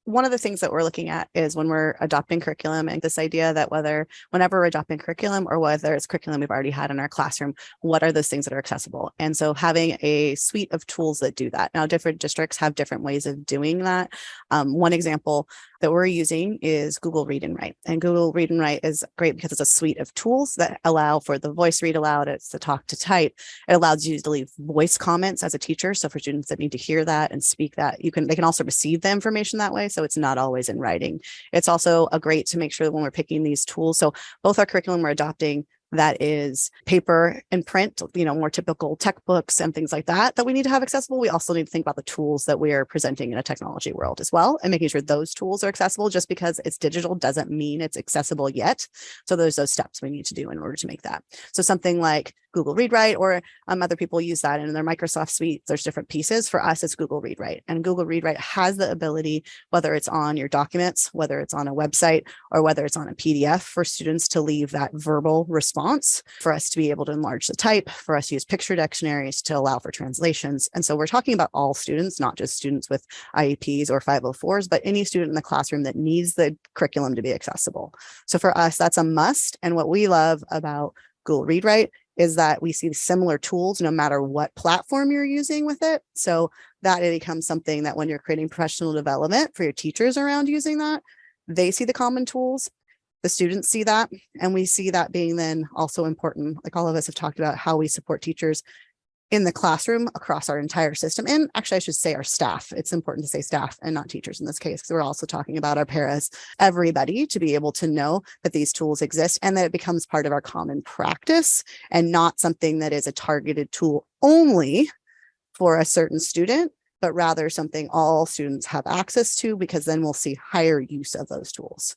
one of the things that we're looking at is when we're adopting curriculum, and this idea that whenever we're adopting curriculum or whether it's curriculum we've already had in our classroom, what are those things that are accessible? And so having a suite of tools that do that. Now, different districts have different ways of doing that. One example that we're using is Google Read and Write. And Google Read and Write is great because it's a suite of tools that allow for the voice read aloud, it's the talk to type. It allows you to leave voice comments as a teacher. So for students that need to hear that and speak that, they can also receive the information that way. So it's not always in writing. It's also a great to make sure that when we're picking these tools, so both our curriculum we're adopting that is paper and print, more typical tech books and things like that we need to have accessible. We also need to think about the tools that we are presenting in a technology world as well, and making sure those tools are accessible. Just because it's digital doesn't mean it's accessible yet. So there's those steps we need to do in order to make that. So something like Google Read Write, or other people use that in their Microsoft suite. There's different pieces. For us, it's Google Read Write. And Google Read Write has the ability, whether it's on your documents, whether it's on a website, or whether it's on a PDF, for students to leave that verbal response, for us to be able to enlarge the type, for us to use picture dictionaries to allow for translations. And so we're talking about all students, not just students with IEPs or 504s, but any student in the classroom that needs the curriculum to be accessible. So for us, that's a must. And what we love about Google Read Write is that we see similar tools no matter what platform you're using with it. So that it becomes something that when you're creating professional development for your teachers around using that, they see the common tools, the students see that, and we see that being then also important. Like all of us have talked about how we support teachers in the classroom across our entire system. And actually, I should say our staff. It's important to say staff and not teachers in this case, because we're also talking about our paras, everybody, to be able to know that these tools exist and that it becomes part of our common practice and not something that is a targeted tool only for a certain student, but rather something all students have access to, because then we'll see higher use of those tools.